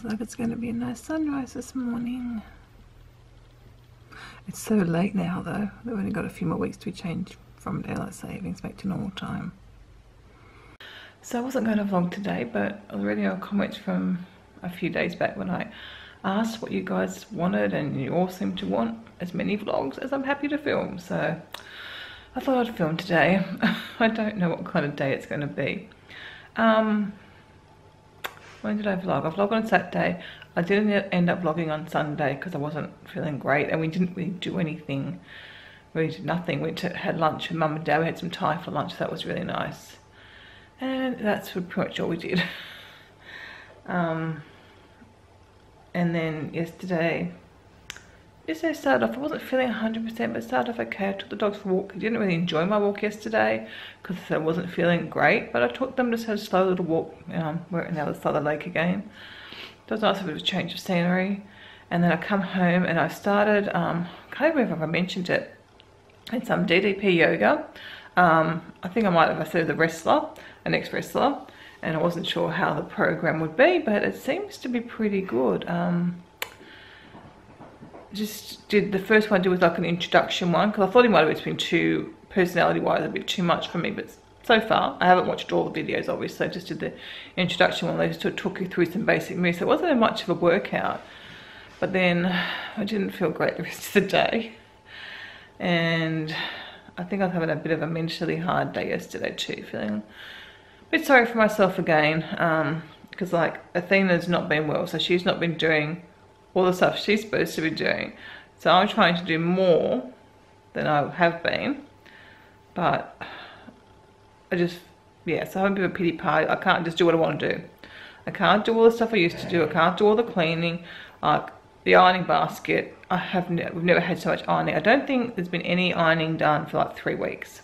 like it's going to be a nice sunrise this morning. It's so late now though. We've only got a few more weeks to be changed from daylight savings back to normal time. So I wasn't going to vlog today, but I was reading a comment from a few days back when I asked what you guys wanted, and you all seem to want as many vlogs as I'm happy to film. So I thought I'd film today. I don't know what kind of day it's going to be. When did I vlog? I vlogged on Saturday. I didn't end up vlogging on Sunday because I wasn't feeling great, and we didn't really do anything. We did nothing. We had lunch with Mum and Dad. We had some Thai for lunch. That was really nice. And that's pretty much all we did. And then yesterday started off, I wasn't feeling 100%, but started off okay. I took the dogs for a walk. I didn't really enjoy my walk yesterday because I wasn't feeling great, but I took them, just had a slow little walk. We're at the other side of the lake again. It was nice, a bit of a change of scenery. And then I come home and I started, I can't remember if I mentioned it, it's some DDP yoga. I think I might have said the wrestler, an ex-wrestler, and I wasn't sure how the program would be, but it seems to be pretty good. Just did the first one, was like an introduction one, because I thought he might have been too, personality wise, a bit too much for me, but so far I haven't watched all the videos obviously. I just did the introduction one. They just took you through some basic moves, so it wasn't much of a workout, but then I didn't feel great the rest of the day, and I think I was having a bit of a mentally hard day yesterday too, feeling a bit sorry for myself again, because like Athena's not been well, so she's not been doing all the stuff she's supposed to be doing. So I'm trying to do more than I have been, but I just, yeah, so I'm a bit of a pity party. I can't just do what I want to do. I can't do all the stuff I used to do. I can't do all the cleaning, like the ironing basket. We've never had so much ironing. I don't think there's been any ironing done for like 3 weeks.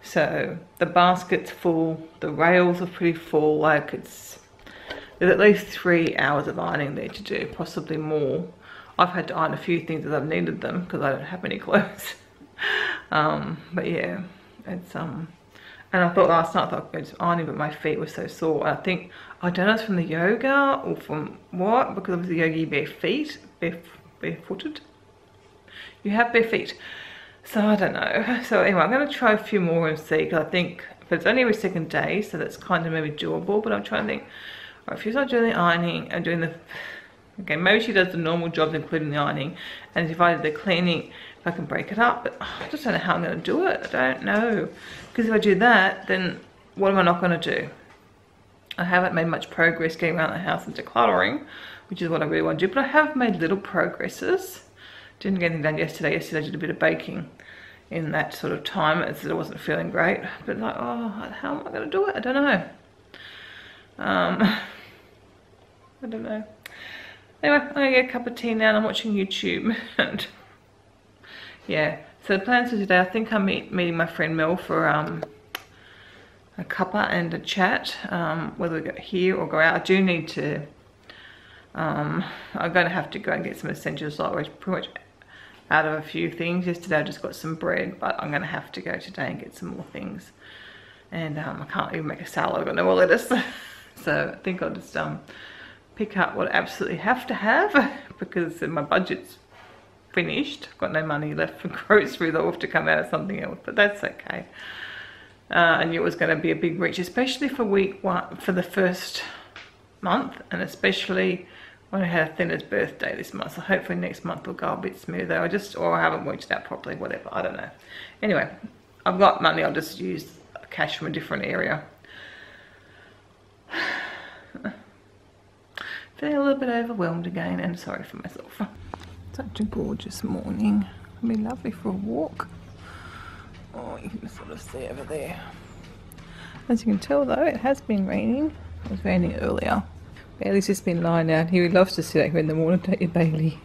So the basket's full, the rails are pretty full, like there's at least 3 hours of ironing there to do, possibly more. I've had to iron a few things as I've needed them because I don't have any clothes. But yeah, it's and I thought last night I thought I was ironing, but my feet were so sore. And I think, I don't know if it's from the yoga or from what, because obviously yogi bare feet, barefooted. You have bare feet. So I don't know. So anyway, I'm going to try a few more and see, because I think, but it's only every second day, so that's kind of maybe doable. But I'm trying to think, all right, if she's not doing the ironing and doing the, okay, maybe she does the normal jobs including the ironing, and if I did the cleaning, if I can break it up. But I just don't know how I'm going to do it. I don't know, because if I do that, then what am I not going to do? I haven't made much progress getting around the house and decluttering, which is what I really want to do, but I have made little progresses. Didn't get anything done yesterday. Yesterday I did a bit of baking in that sort of time, as I wasn't feeling great. But like, oh, how am I going to do it? I don't know. I don't know. Anyway, I'm going to get a cup of tea now and I'm watching YouTube. And yeah, so the plans for today, I think I'm meeting my friend Mel for a cuppa and a chat, whether we go here or go out. I do need to, I'm going to have to go and get some essentials. I was pretty much out of a few things. Yesterday I just got some bread, but I'm going to have to go today and get some more things. And I can't even make a salad, I've got no more lettuce. So I think I'll just pick up what I absolutely have to have, because my budget's finished. I've got no money left for groceries. I'll have to come out of something else, but that's okay. I knew it was going to be a big reach, especially for week 1, for the first month, and especially when I had Athena's birthday this month. So hopefully next month will go a bit smoother. Or I haven't worked it out properly, whatever, I don't know. Anyway, I've got money, I'll just use cash from a different area. Feeling a little bit overwhelmed again, and sorry for myself. Such a gorgeous morning. It'll be lovely for a walk. Oh, you can sort of see over there. As you can tell though, it has been raining. It was raining earlier. Bailey's just been lying out here. He loves to sit out here in the morning, don't you, Bailey?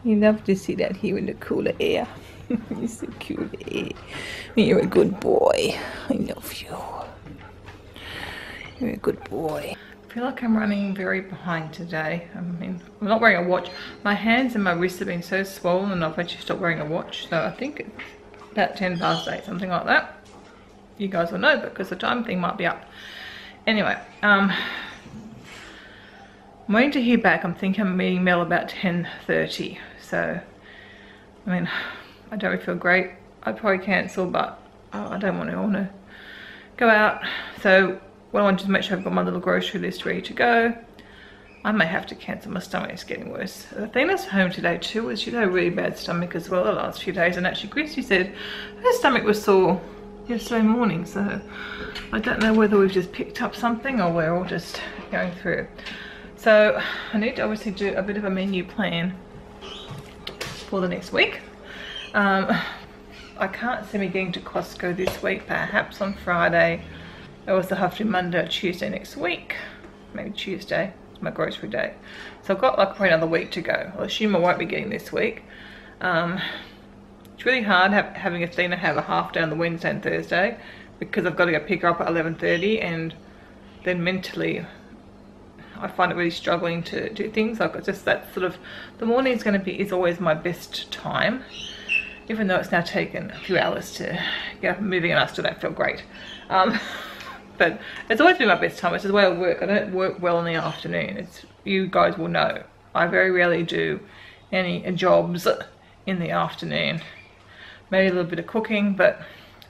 He loves to sit out here in the cooler air. You're so cute. You're a good boy. I love you. You're a good boy. I feel like I'm running very behind today. I mean, I'm not wearing a watch. My hands and my wrists have been so swollen, and I've actually stopped wearing a watch. So I think it's about 8, something like that. You guys will know because the time thing might be up. Anyway, I'm waiting to hear back. I'm thinking I'm meeting Mel about 10:30. So, I mean, I don't really feel great. I'd probably cancel, but I don't want to go out. So what I want to do is make sure I've got my little grocery list ready to go. I may have to cancel. My stomach's getting worse. The thing that's home today too is, you know, really bad stomach as well the last few days. And actually Christy said her stomach was sore yesterday morning. So I don't know whether we've just picked up something or we're all just going through. So I need to obviously do a bit of a menu plan for the next week. I can't see me getting to Costco this week, perhaps on Friday. It was the half day Monday or Tuesday next week. Maybe Tuesday. My grocery day, so I've got like probably another week to go. I'll assume I won't be getting this week. It's really hard having Athena have a half day on the Wednesday and Thursday because I've got to go pick her up at 11:30, and then mentally I find it really struggling to do things. Like, it's just that sort of, the morning is always my best time, even though it's now taken a few hours to get up and moving, and I still don't feel great. But it's always been my best time. It's the way I work. I don't work well in the afternoon. You guys will know. I very rarely do any jobs in the afternoon. Maybe a little bit of cooking, but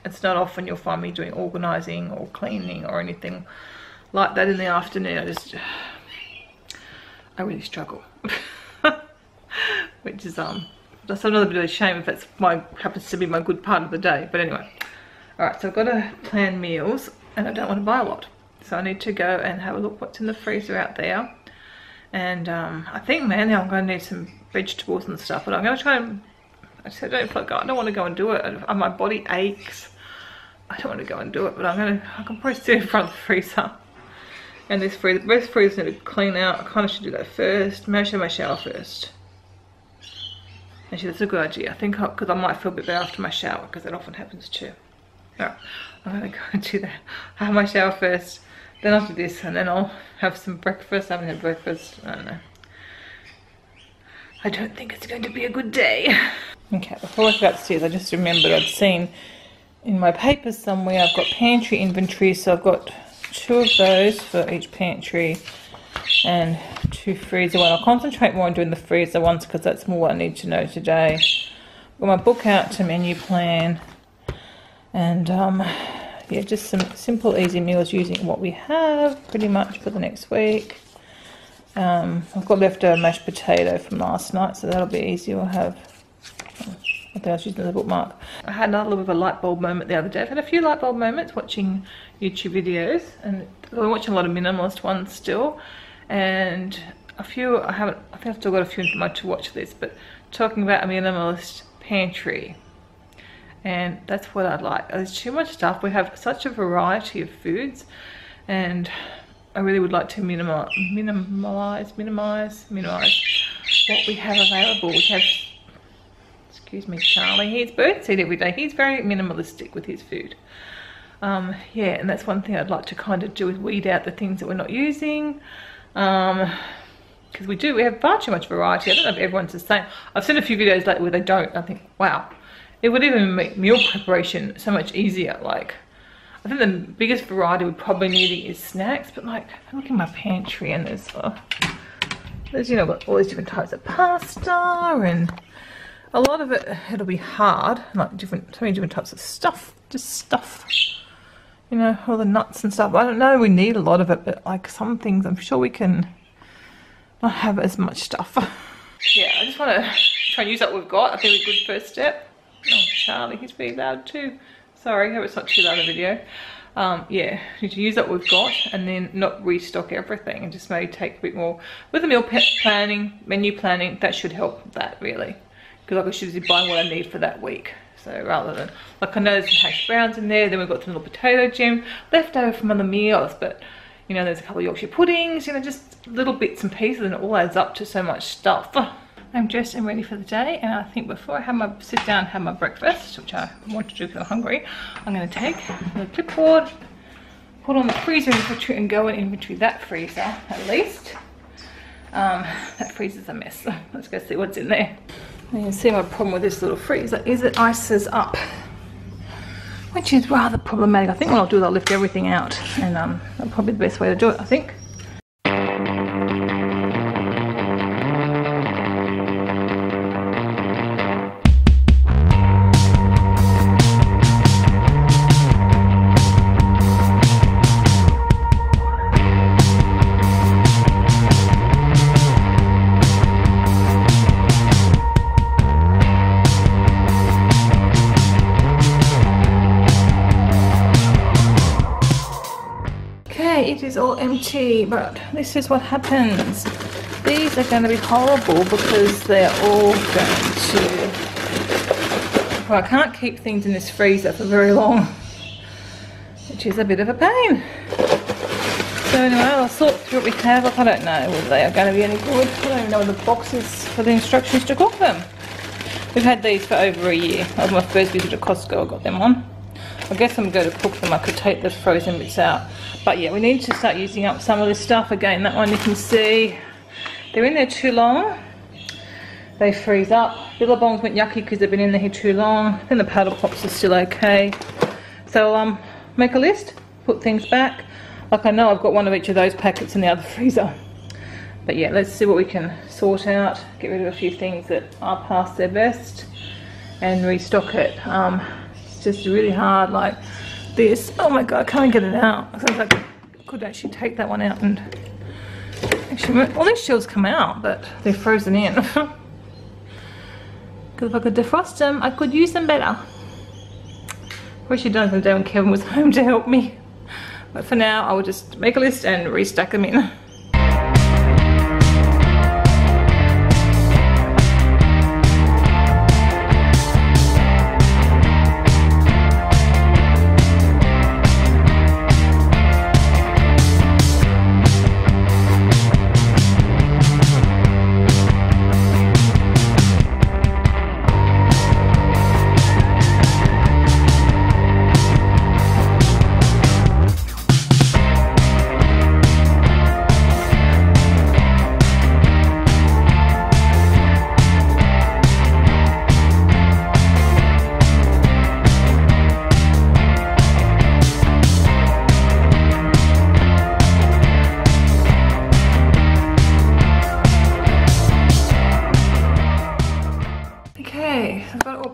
it's not often you'll find me doing organising or cleaning or anything like that in the afternoon. I really struggle. Which is that's another bit of a shame if that's happens to be my good part of the day. But anyway. Alright, so I've got to plan meals. And I don't want to buy a lot, so I need to go and have a look what's in the freezer out there. And I think mainly I'm going to need some vegetables and stuff, but I'm going to try and, I don't want to go and do it. My body aches. I don't want to go and do it, but I can probably sit in front of the freezer. And this freezer need to clean out. I kind of should do that first. Maybe I should have my shower first. Actually, that's a good idea. I think because I might feel a bit better after my shower, because that often happens too. Alright, I'm gonna go and do that. I have my shower first, then I'll do this, and then I'll have some breakfast. I haven't had breakfast. I don't know. I don't think it's going to be a good day. Okay, before I go upstairs, I just remembered I'd seen in my papers somewhere I've got pantry inventory, so I've got 2 of those for each pantry and 2 freezer ones. I'll concentrate more on doing the freezer ones because that's more what I need to know today. I've got my book out to menu plan. And yeah, just some simple easy meals using what we have pretty much for the next week. I've got leftover mashed potato from last night, so that'll be easy. We'll have, I think I was using the bookmark. I had another little bit of a light bulb moment the other day. I've had a few light bulb moments watching YouTube videos, and I'm watching a lot of minimalist ones still, and a few I think I've still got a few in my to watch list, but talking about a minimalist pantry. And that's what I'd like. There's too much stuff. We have such a variety of foods, and I really would like to minimize what we have available. We have, excuse me, Charlie, he eats birdseed every day. He's very minimalistic with his food. Yeah, and that's one thing I'd like to kind of do, is weed out the things that we're not using. Because we have far too much variety. I don't know if everyone's the same. I've seen a few videos lately where they don't. I think, wow. It would even make meal preparation so much easier. Like, I think the biggest variety we're probably needing is snacks, but like, look in my pantry and there's, you know, got all these different types of pasta, and a lot of it'll be hard, like so many different types of stuff, just stuff, you know, all the nuts and stuff. I don't know, we need a lot of it, but like some things I'm sure we can not have as much stuff. Yeah, I just want to try and use what we've got. I think it's a good first step. Oh, Charlie, he's pretty loud too. Sorry, I hope it's not too loud a video. Yeah, need to use what we've got and then not restock everything, and just maybe take a bit more with the meal planning, menu planning. That should help that really, because like I should be buying what I need for that week. So rather than, like, I know there's some hash browns in there, then we've got some little potato gems left over from other meals, but you know, there's a couple of Yorkshire puddings, you know, just little bits and pieces, and it all adds up to so much stuff. I'm dressed and ready for the day, and I think before I sit down and have my breakfast, which I want to do because I'm hungry, I'm going to take the clipboard, put on the freezer inventory, and go and inventory that freezer at least. That freezer's a mess. Let's go see what's in there. You can see my problem with this little freezer is it ices up, which is rather problematic. I think what I'll do is I'll lift everything out, and that's probably the best way to do it, I think. is all empty, but this is what happens. These are going to be horrible because they're all going to... Well, I can't keep things in this freezer for very long, which is a bit of a pain. So anyway, I'll sort through what we have. I don't know whether they are going to be any good. I don't even know the boxes for the instructions to cook them. We've had these for over a year. That was my first visit to Costco, I got them on. I guess I'm going to cook them. I could take the frozen bits out. But yeah, we need to start using up some of this stuff. Again, that one you can see, they're in there too long. They freeze up. Billabongs went yucky because they've been in there too long. Then the paddle pops are still okay. So make a list, put things back. Like I know I've got one of each of those packets in the other freezer. But yeah, let's see what we can sort out. Get rid of a few things that are past their best and restock it. It's just really hard like this. Oh my god, I can't get it out. Sounds like I could actually take that one out and actually, all these shells come out, but they're frozen in. Because if I could defrost them, I could use them better. I should have done the day when Kevin was home to help me. But for now, I will just make a list and restack them in.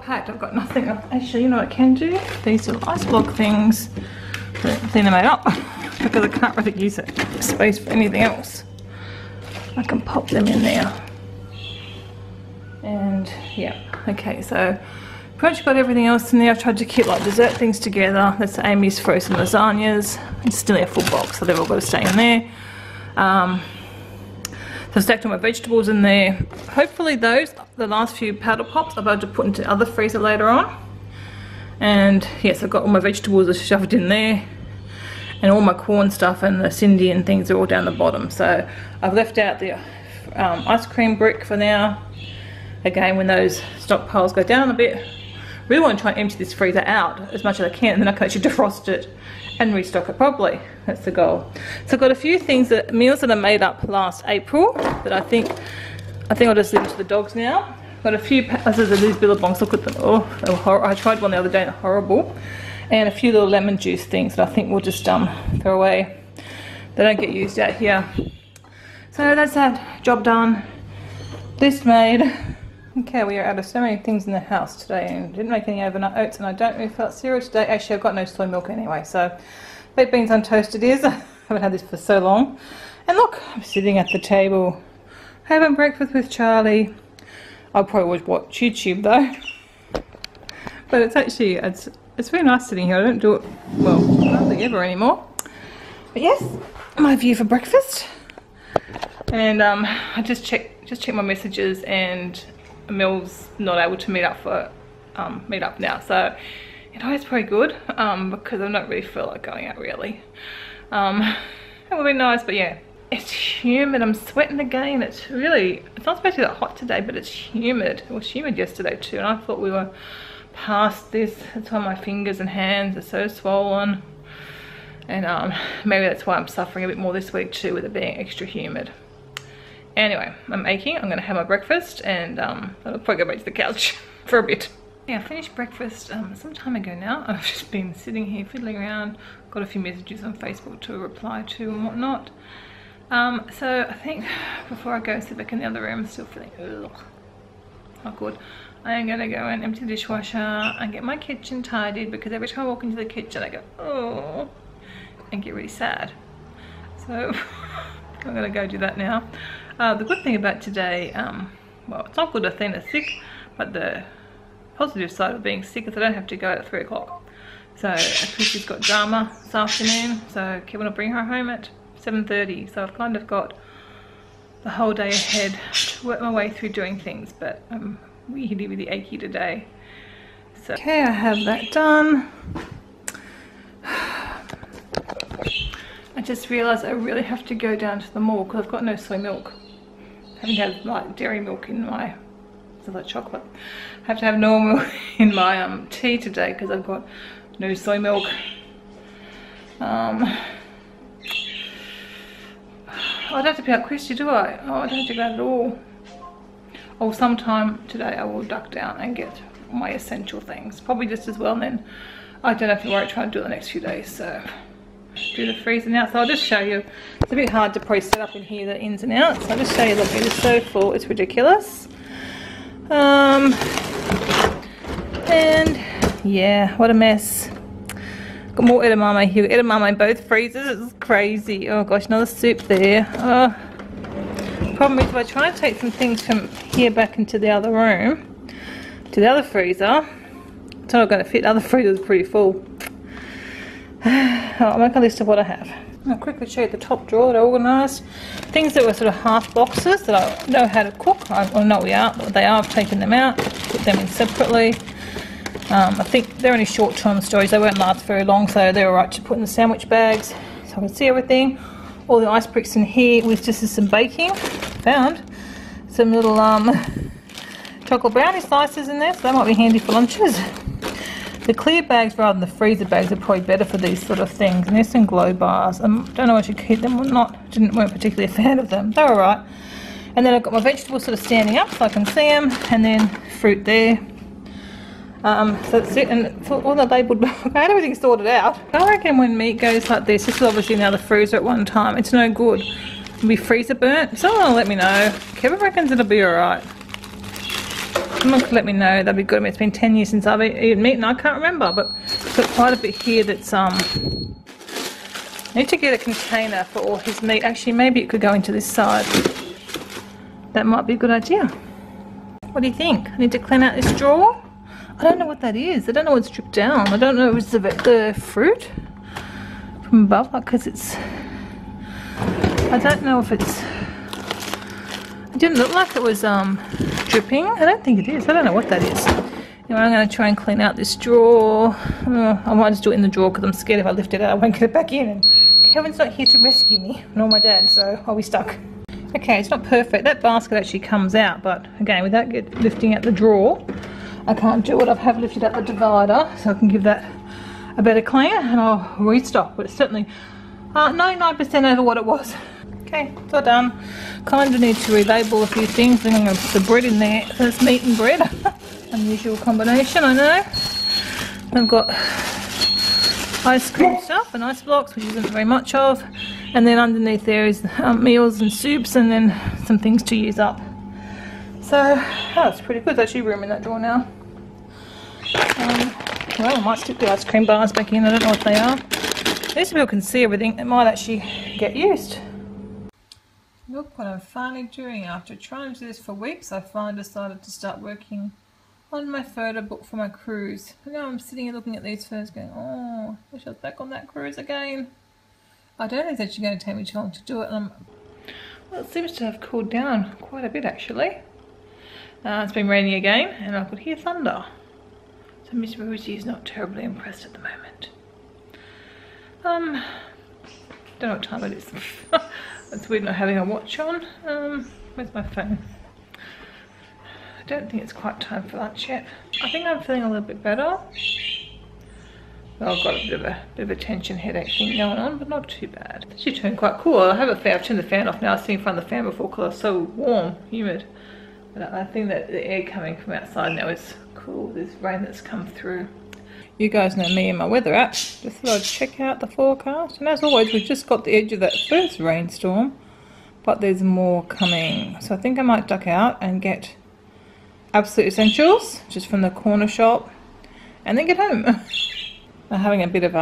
I've got nothing. Actually, you know what I can do? These little ice block things. Clean them up because I can't really use it space for anything else. I can pop them in there. And yeah, okay, so pretty much got everything else in there. I've tried to keep like dessert things together. That's Amy's frozen lasagnas. It's still a full box, so they've all got to stay in there. So I stacked all my vegetables in there. Hopefully those, the last few paddle pops, I'll be able to put into other freezer later on. And yes, I've got all my vegetables are shoved in there. And all my corn stuff and the Cindy and things are all down the bottom. So I've left out the ice cream brick for now. Again, when those stockpiles go down a bit, really want to try and empty this freezer out as much as I can, and then I can actually defrost it and restock it properly. That's the goal. So I've got a few things, meals that I made up last April that I think I'll just leave it to the dogs now. Got a few, these billabongs, look at them. Oh, they were horrible. I tried one the other day and they're horrible. And a few little lemon juice things that I think we'll just throw away. They don't get used out here. So that's that, job done. List made. Okay, we are out of so many things in the house today and didn't make any overnight oats, and I don't really feel cereal today. Actually, I've got no soy milk anyway, so baked beans untoasted it is. I haven't had this for so long. And look, I'm sitting at the table having breakfast with Charlie. I'll probably watch YouTube though. But it's actually, it's very nice sitting here. I don't do it, well, hardly ever anymore. But yes, my view for breakfast. And I just checked my messages, and Mel's not able to meet up now, so you know, it's pretty good because I don't really feel like going out really. It would be nice, but yeah, it's humid. I'm sweating again. It's not supposed to be that hot today, but it's humid. It was humid yesterday too, and I thought we were past this. That's why my fingers and hands are so swollen, and maybe that's why I'm suffering a bit more this week too, with it being extra humid. Anyway, I'm aching. I'm going to have my breakfast, and I'll probably go back to the couch for a bit. Yeah, I finished breakfast some time ago now. I've just been sitting here fiddling around. Got a few messages on Facebook to reply to and whatnot. So I think before I go and sit back in the other room, I'm still feeling not good. I am going to go and empty the dishwasher and get my kitchen tidied, because every time I walk into the kitchen I go, oh, and get really sad. So I'm going to go do that now. The good thing about today, well, it's not good to think I'm sick, but the positive side of being sick is I don't have to go at 3 o'clock. So Chrissy's got drama this afternoon, so Kevin will bring her home at 7:30, so I've kind of got the whole day ahead to work my way through doing things, but I'm really achy today. So okay, I have that done. I just realised I really have to go down to the mall because I've got no soy milk. I haven't had like dairy milk in my, it's like chocolate. I have to have normal milk in my tea today because I've got no soy milk. I don't have to pick up Christy, do I? Oh, I don't have to go out at all. Or sometime today I will duck down and get my essential things. Probably just as well, and then I don't have to worry trying to do it the next few days. So do the freezing out. So I'll just show you. It's a bit hard to probably set up in here the ins and outs. So I'll just show you. Look, it is so full. It's ridiculous. And yeah, what a mess. Got more edamame here. Edamame in both freezers. It's crazy. Oh gosh, another soup there. Problem is, if I try to take some things from here back into the other room, to the other freezer, it's not going to fit. The other freezer is pretty full. I'll make a list of what I have. I'll quickly show you the top drawer that I organised. Things that were sort of half boxes that I know how to cook. I know they are. I've taken them out, put them in separately. I think they're only short-term storage. They won't last very long, so they're alright to put in the sandwich bags. So I can see everything. All the ice bricks in here with just some baking. Found some little chocolate brownie slices in there, so that might be handy for lunches. The clear bags rather than the freezer bags are probably better for these sort of things. And there's some glow bars. I don't know if I should keep them or not. Weren't particularly a fan of them. They're alright. And then I've got my vegetables sort of standing up so I can see them. And then fruit there. So that's it. And for all the labelled, I had everything sorted out. I reckon when meat goes like this is obviously now the freezer at one time. It's no good. It'll be freezer burnt. Someone will let me know. Kevin reckons it'll be alright. Someone could let me know, that'd be good. I mean, it's been 10 years since I've eaten meat and I can't remember, but I've got quite a bit here that's I need to get a container for all his meat. Actually, maybe it could go into this side. That might be a good idea. What do you think? I need to clean out this drawer. I don't know what that is. I don't know what's dripped down. I don't know if it's the fruit from above, because it's, I don't know if it's, it didn't look like it was dripping. I don't think it is. I don't know what that is. Anyway, I'm going to try and clean out this drawer. I might just do it in the drawer because I'm scared if I lift it out I won't get it back in. And Kevin's not here to rescue me, nor my dad, so I'll be stuck. Okay, it's not perfect. That basket actually comes out, but again, without lifting out the drawer, I can't do it. I have lifted up the divider, so I can give that a better clean and I'll restock. But it's certainly 99% over what it was. Okay, it's all done. Kind of need to relabel a few things. Then I'm going to put the bread in there. So it's meat and bread. Unusual combination, I know. I've got ice cream stuff and ice blocks, which isn't very much of. And then underneath there is meals and soups and then some things to use up. So, it's pretty good. There's actually room in that drawer now. Well, I might stick the ice cream bars back in. I don't know what they are. At least people can see everything. It might actually get used. Look what I'm finally doing. After trying to do this for weeks, I finally decided to start working on my photo book for my cruise. And now I'm sitting here looking at these photos going, oh, I wish I was back on that cruise again. I don't think it's actually going to take me too long to do it. Well, it seems to have cooled down quite a bit actually. It's been raining again and I could hear thunder. So Miss Rosie is not terribly impressed at the moment. Don't know what time it is. It's weird not having a watch on. Where's my phone? I don't think it's quite time for lunch yet. I think I'm feeling a little bit better. Well, I've got a bit of a tension headache thing going on, but not too bad. It's actually turned quite cool. I have a fan. I've turned the fan off now. I was sitting in front of the fan before because I was so warm, humid. But I think that the air coming from outside now is cool. There's rain that's come through. You guys know me and my weather app. Just thought I'd check out the forecast. And as always, we've just got the edge of that first rainstorm, but there's more coming. So I think I might duck out and get absolute essentials just from the corner shop and then get home. I'm having a bit of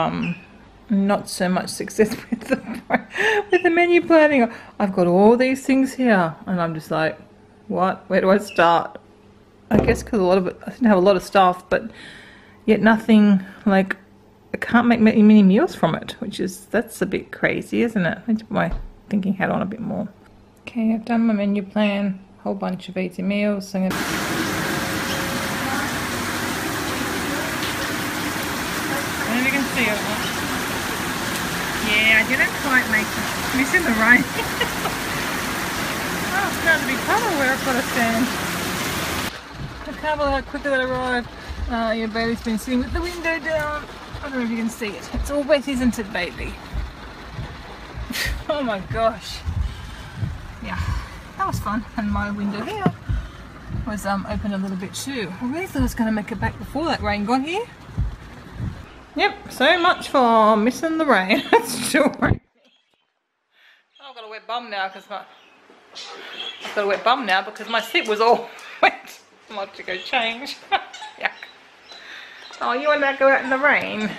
not so much success with the menu planning. I've got all these things here and I'm just like, what? Where do I start? I guess because a lot of it, I didn't have a lot of stuff, but yet nothing like I can't make many meals from it, that's a bit crazy, isn't it? I need to put my thinking hat on a bit more. Okay, I've done my menu plan, whole bunch of easy meals. So I'm gonna... I don't know if you can see it. Yeah, I didn't quite make it. Missing the rain. Oh, it's now a big puddle where I've got to stand. I can't believe how quickly that arrived. Yeah, baby's been sitting with the window down. I don't know if you can see it. It's all wet, isn't it, baby? Oh my gosh. Yeah, that was fun. And my window here was open a little bit too. I really thought I was going to make it back before that rain got here. Yep, so much for missing the rain. It's still raining. Oh, I've got a wet bum now because my seat was all wet. I'm about to go change. Yuck. Oh, you want to go out in the rain?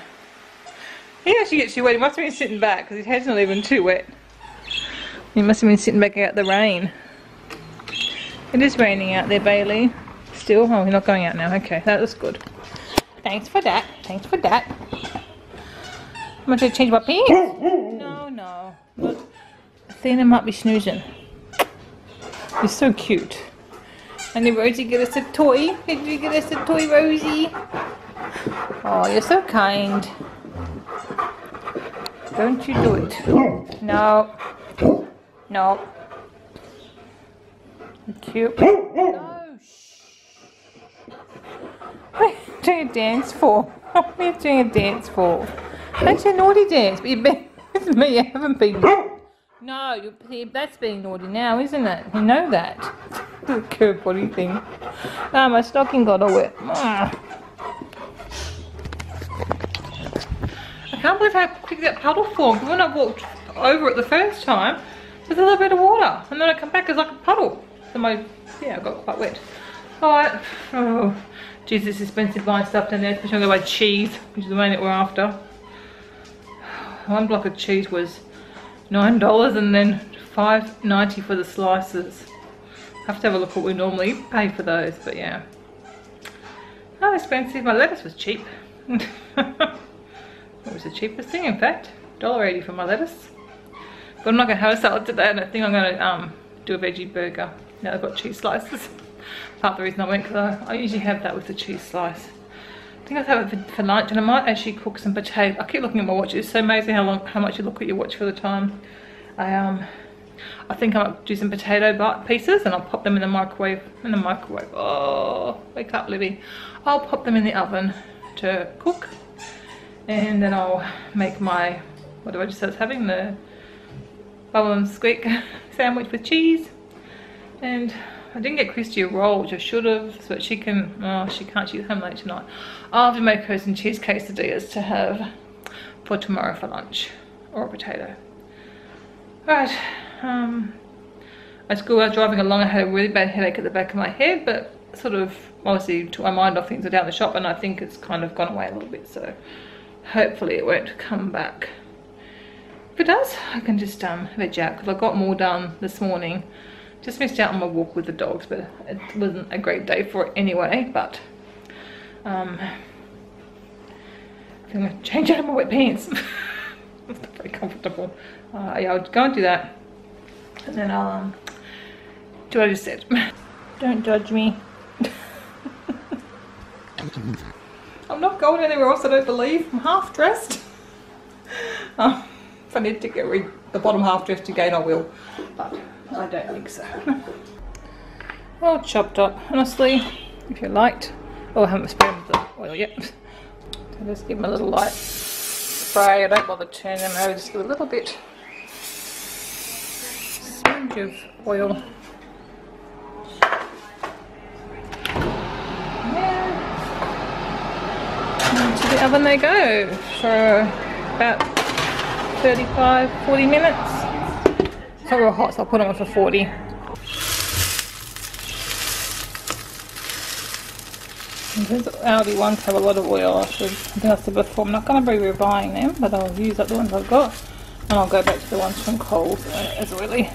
He actually gets you wet. He must have been sitting back because his head's not even too wet. He must have been sitting back out the rain. It is raining out there, Bailey. Still? Oh, you're not going out now. Okay, that was good. Thanks for that. Thanks for that. I'm going to change my pants. No, no. Look, Athena might be snoozing. You're so cute. And did Rosie get us a toy? Did you get us a toy, Rosie? Oh, you're so kind. Don't you do it. No. No. Cute. No. Shh. What are you doing a dance for? What are you doing a dance for? That's a naughty dance, but you've been with me, you haven't been. No, that's being naughty now, isn't it? You know that. The curve body thing. Ah, my stocking got all wet. Ah. I can't believe how quick that puddle formed. When I walked over it the first time, there's a little bit of water, and then I come back, it's like a puddle. So I got quite wet. Alright. Oh, geez, this is expensive buying stuff down there, especially when I buy cheese, which is the main that we're after. One block of cheese was $9 and then $5.90 for the slices. I have to have a look at what we normally pay for those, but yeah. Not expensive. My lettuce was cheap. It was the cheapest thing, in fact. $1.80 for my lettuce. But I'm not going to have a salad today. I don't think I'm going to do a veggie burger. Now I've got cheese slices. Part of the reason I went, because I usually have that with the cheese slice. I think I'll have it for lunch, and I might actually cook some potatoes. I keep looking at my watch. It's so amazing how much you look at your watch for the time. I think I might do some potato pieces, and I'll pop them in the microwave. Oh, wake up, Libby. I'll pop them in the oven to cook, and then I'll make my, what do I just say I was having, the bubble and squeak sandwich with cheese. And I didn't get Christy a roll, which I should have, so that she can, oh, she can't, she's home late tonight. I'll have to make her some cheese quesadillas to have for tomorrow for lunch, or a potato. Alright, at school I was driving along, I had a really bad headache at the back of my head, but sort of obviously took my mind off things down the shop, and I think it's kind of gone away a little bit, so hopefully it won't come back. If it does, I can just veg out, because I got more done this morning. Just missed out on my walk with the dogs, but it wasn't a great day for it anyway. But I'm gonna change out of my wet pants. It's not very comfortable. Yeah, I'll go and do that, and then I'll do what I just said. Don't judge me. I'm not going anywhere else, I don't believe. I'm half dressed. If I need to get the bottom half dressed again, I will, but I don't think so. All chopped up, honestly, if you liked. Oh, I haven't sprayed with the oil yet. So just give them a little light spray. I don't bother turning them over, just give a little bit. Smidge of oil. And to the oven they go for about 35-40 minutes. It's not real hot, so I'll put them on for 40. And these Aldi ones have a lot of oil. I think I said before, I'm not going to be rebuying them, but I'll use up the ones I've got, and I'll go back to the ones from Coles as oily.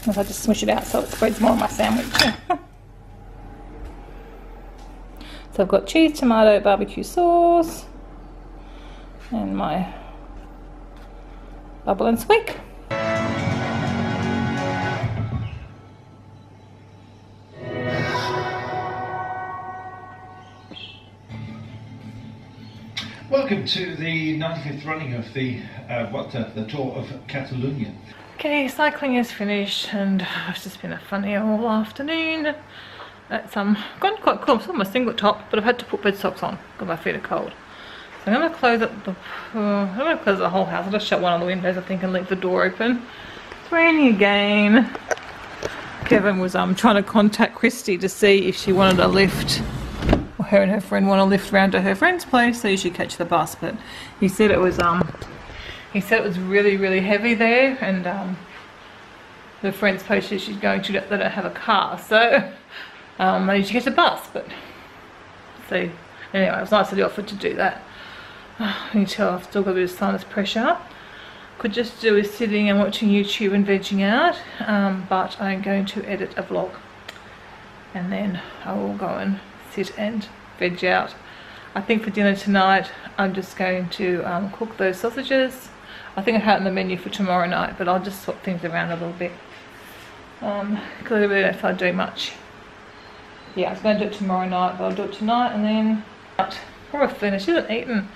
If I just smush it out so it spreads more on my sandwich. So So I've got cheese, tomato, barbecue sauce, and my bubble and squeak. Welcome to the 95th running of the Tour of Catalonia. Okay, cycling is finished and it's just been a funny all afternoon. It's gone quite cool. I'm still in my singlet top, but I've had to put bed socks on because my feet are cold. So I'm going to close up the whole house. I'll just shut one of the windows, I think, and leave the door open. It's raining again. Kevin was trying to contact Christy to see if she wanted a lift. Her and her friend want to lift round to her friend's place, so you should catch the bus. But he said it was really, really heavy there, and the friend's place she's going to, they don't have a car, so maybe she gets a bus. But so anyway, it was nice that he offered to do that. You can tell I've still got a bit of sinus pressure. Could just do with sitting and watching YouTube and vegging out, but I'm going to edit a vlog, and then I will go and sit and veg out. I think for dinner tonight I'm just going to cook those sausages. I think I have it on the menu for tomorrow night, but I'll just swap things around a little bit because I really don't feel like doing much. Yeah, I was going to do it tomorrow night, but I'll do it tonight. And then poor Athena, she hasn't eaten.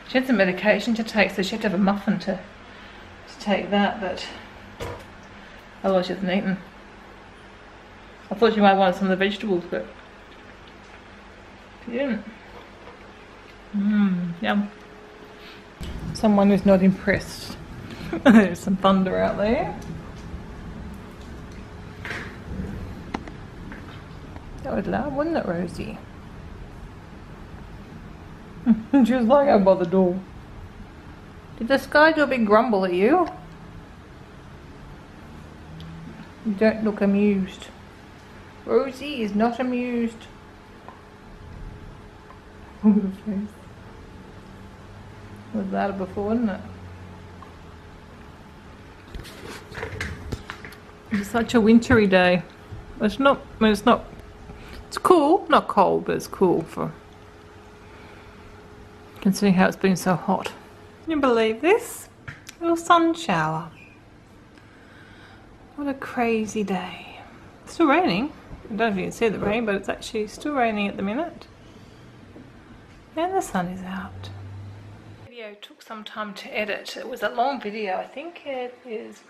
She had some medication to take, so she had to have a muffin to take that, but otherwise she hasn't eaten. I thought she might have wanted some of the vegetables, but she didn't. Yum. Someone who's not impressed. There's some thunder out there. That was loud, wasn't it, Rosie? She was lying out by the door. Did the sky do a big grumble at you? You don't look amused. Rosie is not amused. Look at the face. It was louder before, wasn't it? It's such a wintry day. It's not, I mean, it's cool, not cold, but it's cool for considering how it's been so hot. Can you believe this? A little sun shower. What a crazy day. It's still raining. I don't know if you can see the rain, but it's actually still raining at the minute. And the sun is out. The video took some time to edit. It was a long video. I think it is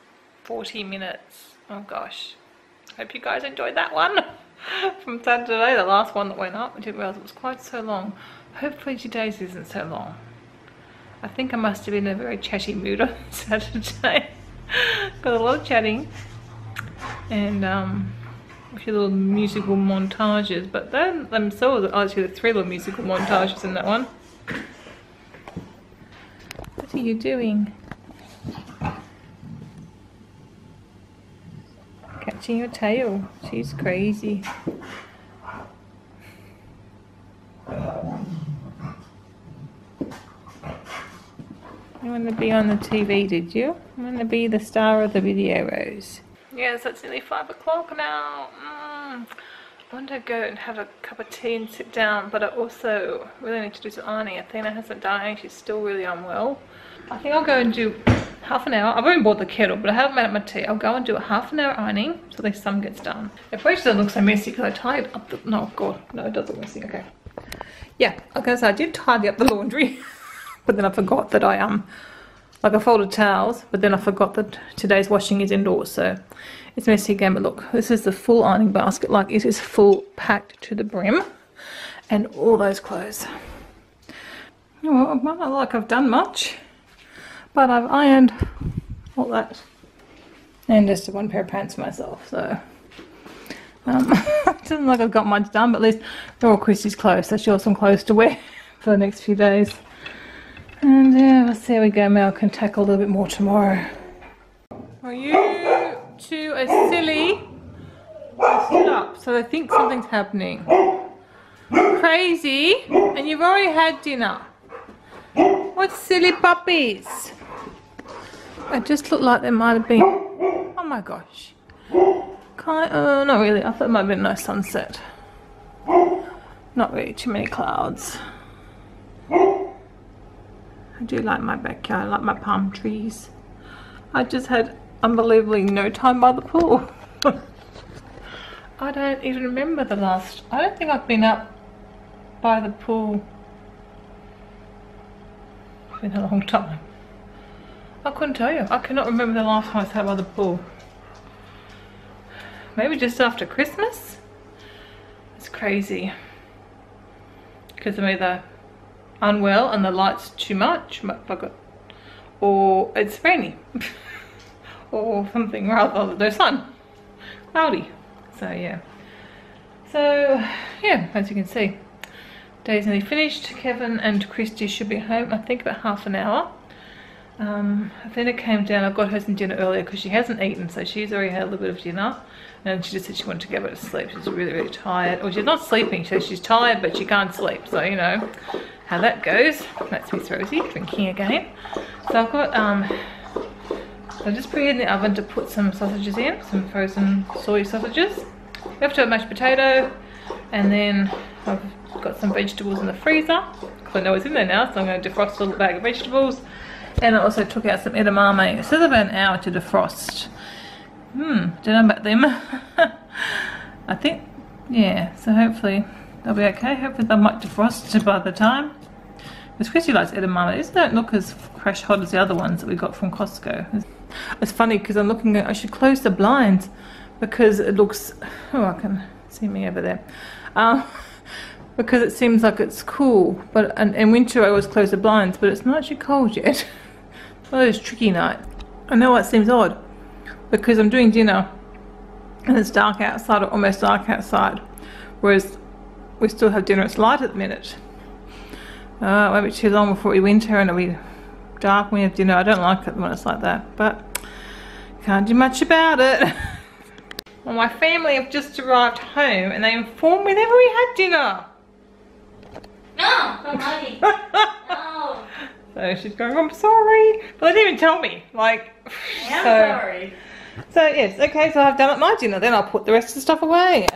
40 minutes. Oh gosh. Hope you guys enjoyed that one from Saturday, the last one that went up. I didn't realise it was quite so long. Hopefully today's isn't so long. I think I must have been in a very chatty mood on Saturday. Got a lot of chatting and a few little musical montages, but then themselves are actually the 3 little musical montages in that one. What are you doing? Catching your tail. She's crazy. You want to be on the TV, did you? You want to be the star of the video, Rose? Yes, it's nearly 5 o'clock now. I want to go and have a cup of tea and sit down, but I also really need to do some ironing. Athena hasn't done any. She's still really unwell. I think I'll go and do half an hour. I've already bought the kettle, but I haven't made up my tea. I'll go and do a half an hour ironing so at least some gets done. It probably doesn't look so messy because I tied up the... No, God. No, it does look messy. Okay. Yeah, okay, so I did tidy up the laundry, but then I forgot that I folded towels, but then I forgot that today's washing is indoors, so it's messy again. But look, this is the full ironing basket. Like, it is full, packed to the brim, and all those clothes. Well, it's not like I've done much, but I've ironed all that, and just 1 pair of pants for myself. So it doesn't look like I've got much done, but at least they're all Christy's clothes, so she'll have some clothes to wear for the next few days. And yeah, we'll see how we go. Mel can tackle a little bit more tomorrow. Are you two are silly? Stood up, so they think something's happening. Crazy, and you've already had dinner. What silly puppies? It just looked like there might have been. Oh my gosh. Not really. I thought it might have been a nice sunset. Not really too many clouds. I do like my backyard, I like my palm trees. I just had unbelievably no time by the pool. I don't even remember the last, I don't think I've been up by the pool. It's been a long time. I couldn't tell you. I cannot remember the last time I sat by the pool. Maybe just after Christmas? It's crazy. Because I'm either unwell and the light's too much, or it's rainy. Or something rather, no sun. Cloudy. So yeah. So yeah, as you can see, day's nearly finished. Kevin and Christy should be home, I think about half an hour. Athena came down, I got her some dinner earlier because she hasn't eaten, so she's already had a little bit of dinner. And she just said she wanted to go back to sleep. She's really, really tired. Or she's not sleeping, so she's tired, but she can't sleep. So, you know how that goes. That's Miss Rosie drinking again. So I've got, I just put it in the oven to put some sausages in, some frozen soy sausages. Left over mashed potato, and then I've got some vegetables in the freezer. Because I know it's in there now, so I'm going to defrost a little bag of vegetables. And I also took out some edamame. It says about an hour to defrost. Don't know about them. I think, yeah, so hopefully they'll be okay. Hopefully they might defrost by the time. Because Christy likes edamame. These don't look as crash hot as the other ones that we got from Costco. It's funny because I'm looking at, I should close the blinds because it looks, oh, I can see me over there. Because it seems like it's cool, but in winter I always close the blinds, but it's not actually cold yet. One of those tricky nights. I know it seems odd because I'm doing dinner and it's dark outside, or almost dark outside, whereas we still have dinner, it's light at the minute. It won't be too long before we winter and it'll be dark when we have dinner. I don't like it when it's like that, but can't do much about it. Well, my family have just arrived home and they informed me that we had dinner. No, don't worry. No. So she's going, I'm sorry. But they didn't even tell me. Like, I'm sorry. So yes, okay, so I've done my dinner, then I'll put the rest of the stuff away.